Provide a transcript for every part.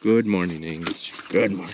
Good morning, English. Good morning.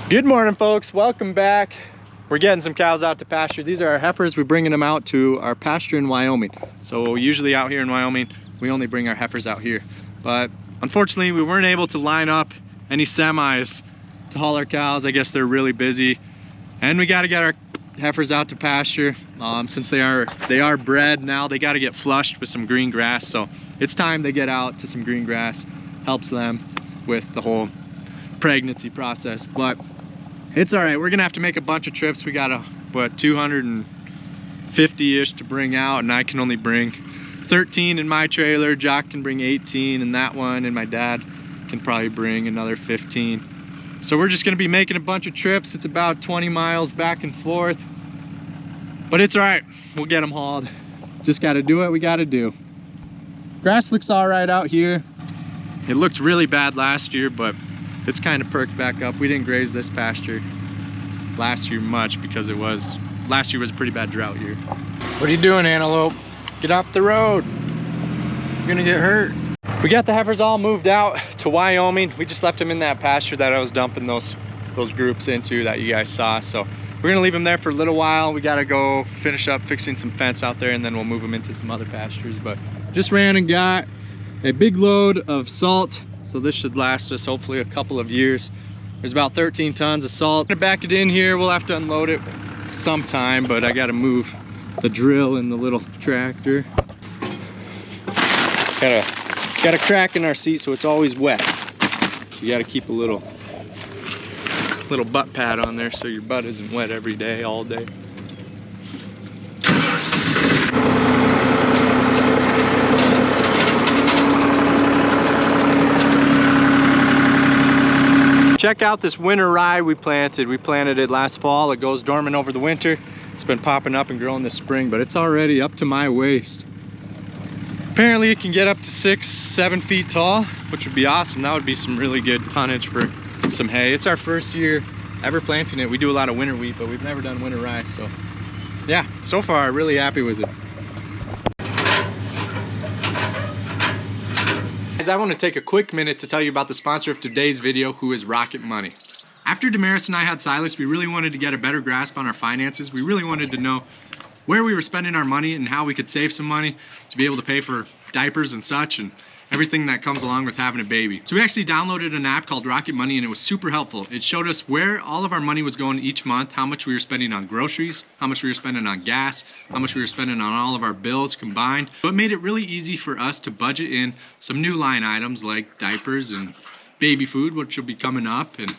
Good morning, folks. Welcome back. We're getting some cows out to pasture. These are our heifers. We're bringing them out to our pasture in Wyoming. So usually out here in Wyoming, we only bring our heifers out here. But unfortunately, we weren't able to line up any semis to haul our cows. I guess they're really busy. And we got to get our heifers out to pasture. Since they are bred now, they got to get flushed with some green grass. So it's time they get out to some green grass. Helps them with the whole pregnancy process. But it's all right. We're gonna have to make a bunch of trips. We got what, 250-ish to bring out, and I can only bring 13 in my trailer. Jaques can bring 18 in that one, and my dad can probably bring another 15. So we're just gonna be making a bunch of trips. It's about 20 miles back and forth, but it's all right. We'll get them hauled. Just gotta do what we gotta do. Grass looks all right out here. It looked really bad last year, but it's kind of perked back up. We didn't graze this pasture last year much because last year was a pretty bad drought year. What are you doing, antelope? Get off the road. You're gonna get hurt. We got the heifers all moved out to Wyoming. We just left them in that pasture that I was dumping those groups into that you guys saw. So we're gonna leave them there for a little while. We gotta go finish up fixing some fence out there, and then we'll move them into some other pastures. But just ran and got a big load of salt. So this should last us hopefully a couple of years. There's about 13 tons of salt. I'm gonna back it in here. We'll have to unload it sometime, but I gotta move the drill in the little tractor. Got a crack in our seat, so it's always wet. So you gotta keep a little butt pad on there so your butt isn't wet every day, all day. Check out this winter rye we planted. We planted it last fall. It goes dormant over the winter. It's been popping up and growing this spring, but it's already up to my waist. Apparently it can get up to 6-7 feet tall, which would be awesome. That would be some really good tonnage for some hay. It's our first year ever planting it. We do a lot of winter wheat, but we've never done winter rye. So yeah, so far really happy with it. I want to take a quick minute to tell you about the sponsor of today's video, who is Rocket Money. After Damaris and I had Silas, we really wanted to get a better grasp on our finances. We really wanted to know where we were spending our money and how we could save some money to be able to pay for diapers and such, and everything that comes along with having a baby. So we actually downloaded an app called Rocket Money, and it was super helpful. It showed us where all of our money was going each month, how much we were spending on groceries, how much we were spending on gas, how much we were spending on all of our bills combined. So it made it really easy for us to budget in some new line items like diapers and baby food, which will be coming up, and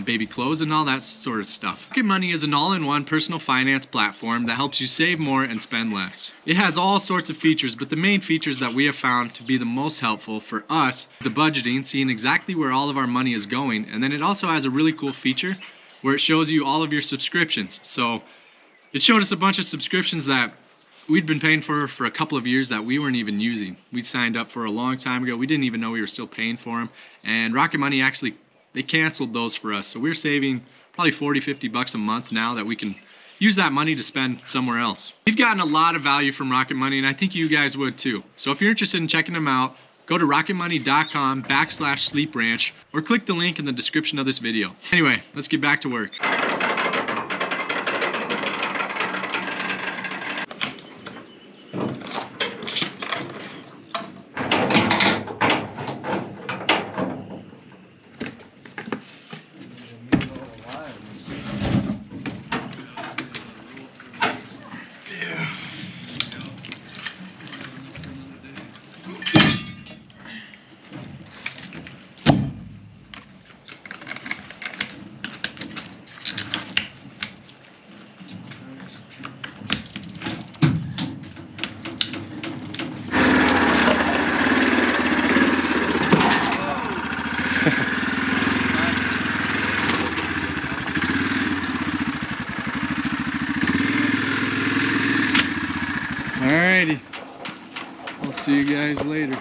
baby clothes and all that sort of stuff. Rocket Money is an all-in-one personal finance platform that helps you save more and spend less. It has all sorts of features, but the main features that we have found to be the most helpful for us, the budgeting, seeing exactly where all of our money is going, and then it also has a really cool feature where it shows you all of your subscriptions. So it showed us a bunch of subscriptions that we'd been paying for a couple of years that we weren't even using. We'd signed up for a long time ago. We didn't even know we were still paying for them, and Rocket Money actually, they canceled those for us. So we're saving probably 40-50 bucks a month now that we can use that money to spend somewhere else. We've gotten a lot of value from Rocket Money, and I think you guys would too. So if you're interested in checking them out, go to rocketmoney.com/sleep ranch or click the link in the description of this video. Anyway, let's get back to work. Alrighty. I'll see you guys later.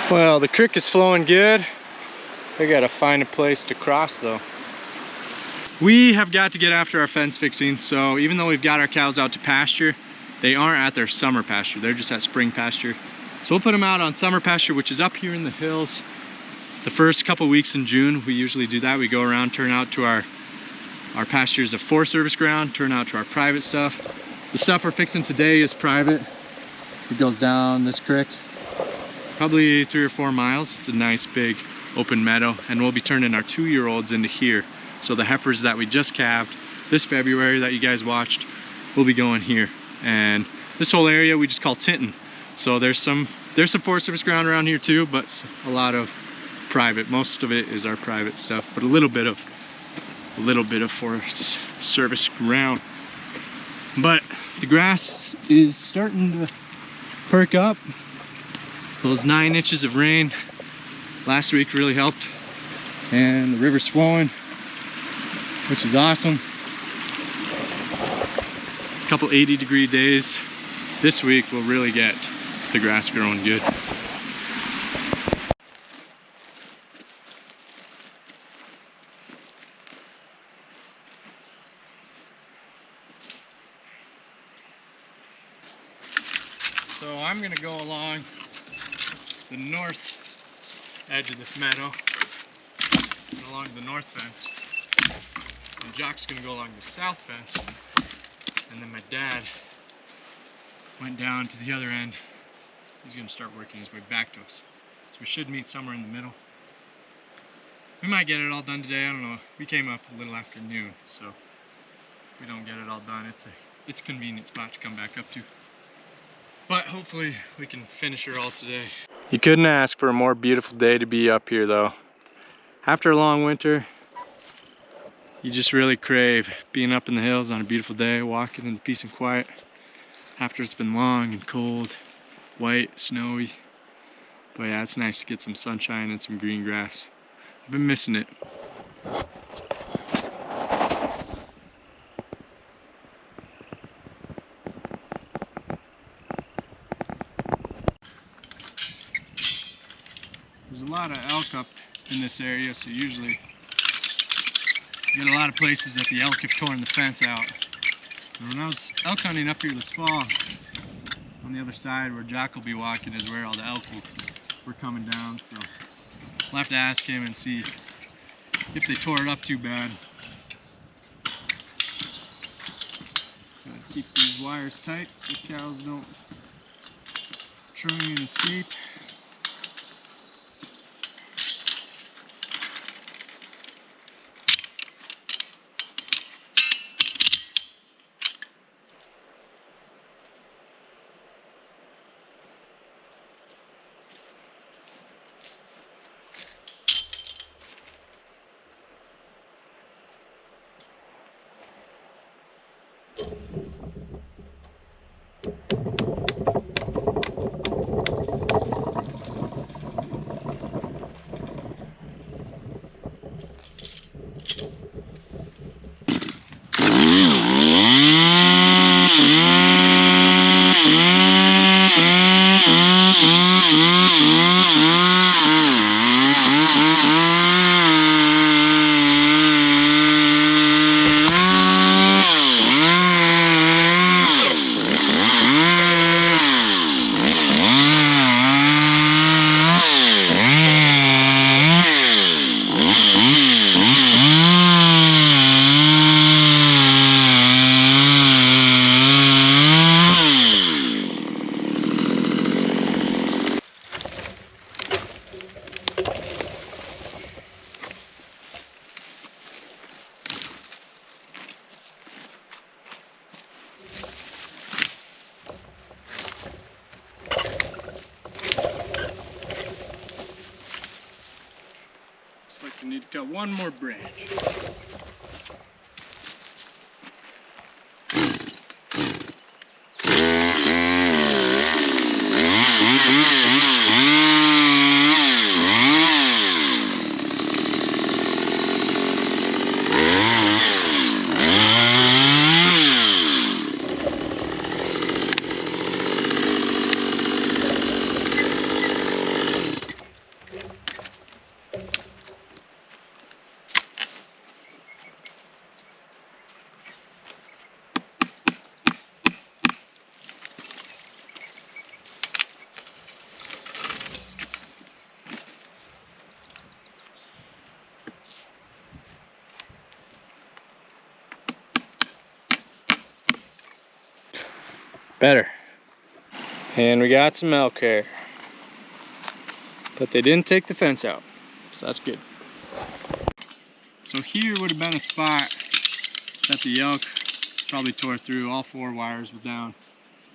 Well, the creek is flowing good. I gotta find a place to cross though. We have got to get after our fence fixing, so even though we've got our cows out to pasture, they aren't at their summer pasture, they're just at spring pasture. So we'll put them out on summer pasture, which is up here in the hills. The first couple weeks in June, we usually do that. We go around, turn out to our pastures of Forest Service ground, turn out to our private stuff. The stuff we're fixing today is private. It goes down this creek, probably 3 or 4 miles. It's a nice big open meadow, and we'll be turning our 2-year-olds into here. So the heifers that we just calved this February that you guys watched will be going here. And this whole area we just call Tinton. So there's some Forest Service ground around here too, but a lot of private. Most of it is our private stuff, but a little bit of Forest Service ground. But the grass is starting to perk up. Those 9 inches of rain last week really helped, and the river's flowing, which is awesome. A couple 80-degree days this week will really get the grass growing good. So I'm gonna go along the north edge of this meadow, and along the north fence, and Jaques gonna go along the south fence, and then my dad went down to the other end. He's gonna start working his way back to us. So we should meet somewhere in the middle. We might get it all done today, I don't know. We came up a little after noon, so if we don't get it all done, it's a convenient spot to come back up to. But hopefully we can finish her all today. You couldn't ask for a more beautiful day to be up here though. After a long winter, you just really crave being up in the hills on a beautiful day, walking in peace and quiet. After it's been long and cold, white, snowy. But yeah, it's nice to get some sunshine and some green grass. I've been missing it. There's a lot of elk up in this area, so usually you get a lot of places that the elk have torn the fence out. And when I was elk hunting up here this fall, on the other side where Jaques will be walking is where all the elk were coming down, so we'll have to ask him and see if they tore it up too bad. Gotta keep these wires tight so the cows don't try and escape. We need to cut one more branch. Better. And we got some elk hair. But they didn't take the fence out, so that's good. So here would have been a spot that the elk probably tore through. All 4 wires were down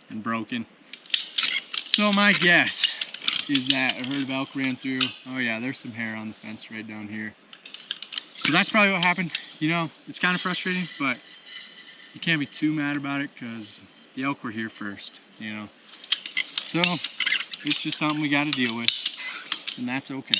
and broken. So my guess is that a herd of elk ran through. Oh yeah, there's some hair on the fence right down here. So that's probably what happened. You know, it's kind of frustrating, but you can't be too mad about it because the elk were here first, you know. So it's just something we got to deal with. And that's okay.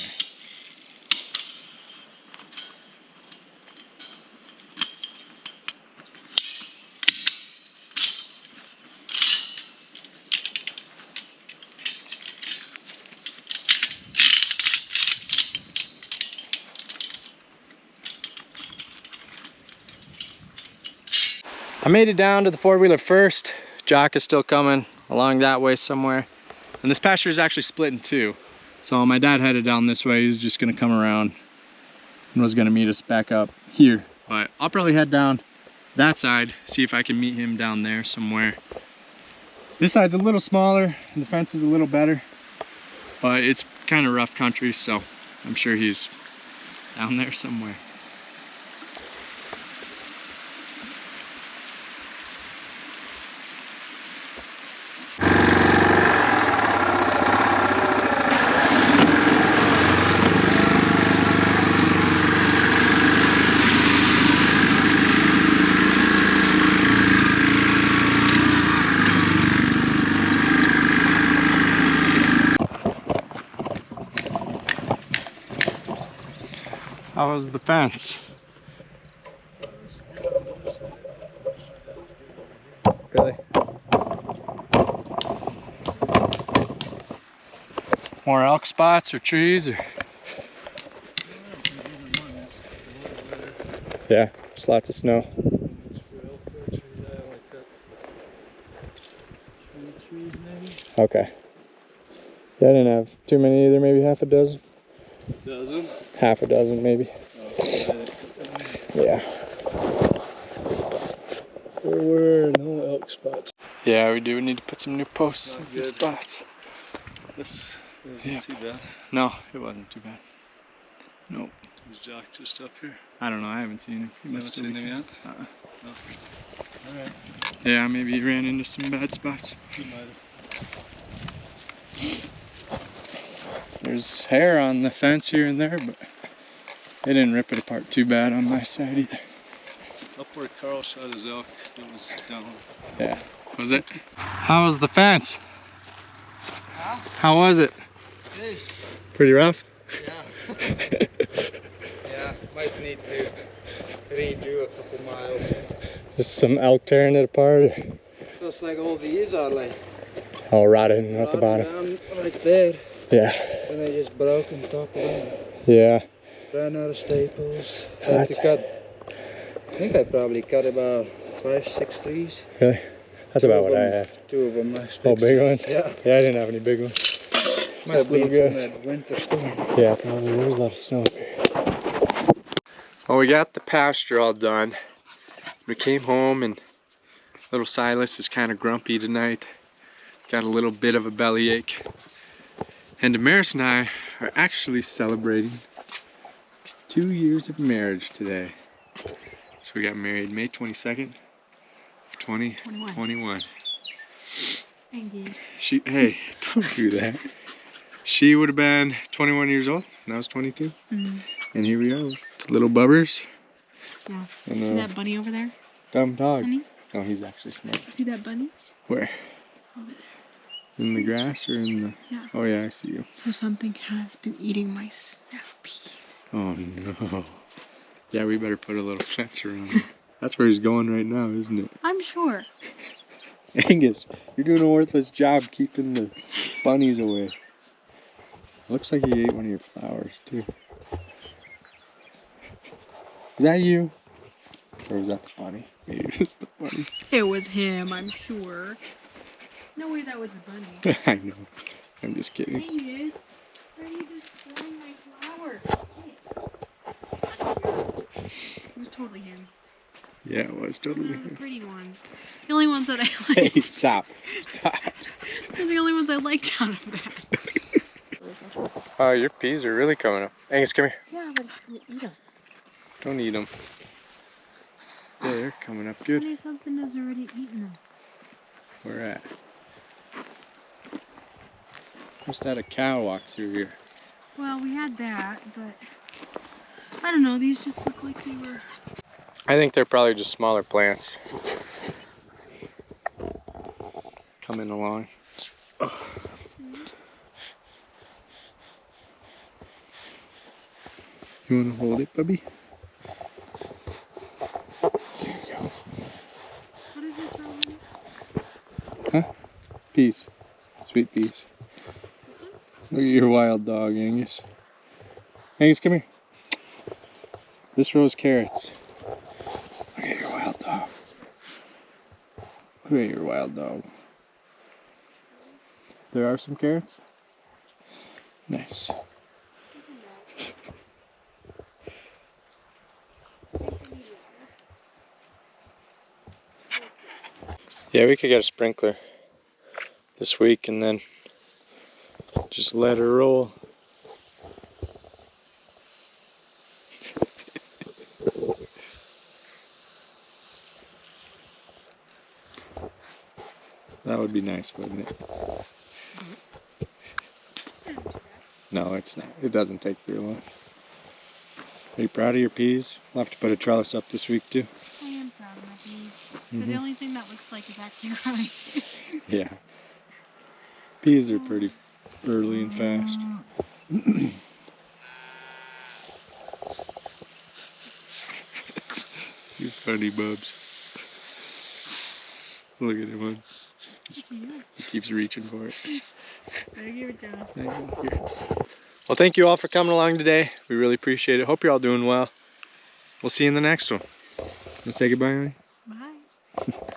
I made it down to the 4-wheeler first. Jaques is still coming along that way somewhere. And this pasture is actually split in 2. So my dad headed down this way. He's just gonna come around and was gonna meet us back up here. But I'll probably head down that side, see if I can meet him down there somewhere. This side's a little smaller and the fence is a little better, but it's kind of rough country, so I'm sure he's down there somewhere. How was the fence? Really? More elk spots or trees or? Yeah, just lots of snow. Okay. Yeah, I didn't have too many either, maybe half a dozen. Dozen? Half a dozen, maybe. Yeah. There were no elk spots. Yeah, we do need to put some new posts in some spots. This isn't too bad. No, it wasn't too bad. Nope. Is Jack just up here? I don't know, I haven't seen him. You haven't seen him yet? No. Alright. Yeah, maybe he ran into some bad spots. He might have. There's hair on the fence here and there, but they didn't rip it apart too bad on my side either. Up where Carl shot his elk, it was down. Yeah. Was it? How was the fence? Huh? How was it? Fish. Pretty rough? Yeah. Yeah, might need to redo a couple miles. Just some elk tearing it apart? Feels like all these are like all rotted at the bottom. Down right there. Yeah. And they just broke on top of them. Yeah. Ran out of staples. Had to cut. I think I probably cut about 5-6 trees. Really? That's about what I had. 2 of them nice. Oh, big ones? Yeah. Yeah, I didn't have any big ones. Might have been from that winter storm. Yeah, probably. There was a lot of snow up here. Well, we got the pasture all done. We came home and little Silas is kind of grumpy tonight. Got a little bit of a bellyache. And Damaris and I are actually celebrating 2 years of marriage today. So we got married May 22nd of 2021. Engaged. Hey, don't do that. She would have been 21 years old, and I was 22. Mm-hmm. And here we are with little bubbers. Yeah. And, see that bunny over there? Dumb dog. Honey? Oh, he's actually smart. See that bunny? Where? Over there. In the grass or in the... Yeah. Oh yeah, I see you. So something has been eating my snap peas. Oh no. Yeah, we better put a little fence around him. That's where he's going right now, isn't it? I'm sure. Angus, you're doing a worthless job keeping the bunnies away. Looks like he ate one of your flowers too. Is that you? Or was that the bunny? Maybe it was the bunny. It was him, I'm sure. No way that was a bunny. I know. I'm just kidding. Angus, why are you destroying my flower? It was totally him. Yeah, it was totally. The pretty ones. The only ones that I like. Hey, stop. Stop. They're the only ones I liked out of that. Oh, your peas are really coming up. Angus, come here. Yeah, but it's gonna eat them. Don't eat them. Yeah, they're coming up good. Maybe something has already eaten them. Where at? Must have had a cow walk through here. Well, we had that, but I don't know. These just look like they were. I think they're probably just smaller plants. Coming along. You want to hold it, Bubby? There you go. What is this, Robin? Huh? Peas. Sweet peas. This one? Look at your wild dog, Angus. Angus, come here. This row's carrots. Look at your wild dog. Look at your wild dog. There are some carrots? Nice. Yeah, we could get a sprinkler this week and then just let her roll. That would be nice, wouldn't it? No, it's not. It doesn't take very long. Are you proud of your peas? I'll have to put a trellis up this week too. I am proud of my peas. But the only thing that looks like is actually growing. Yeah. Peas are pretty early and fast. He's funny, Bubs. Look at him. He keeps reaching for it. Better give it to him. Well, thank you all for coming along today. We really appreciate it. Hope you're all doing well. We'll see you in the next one. Want to say goodbye, honey? Bye.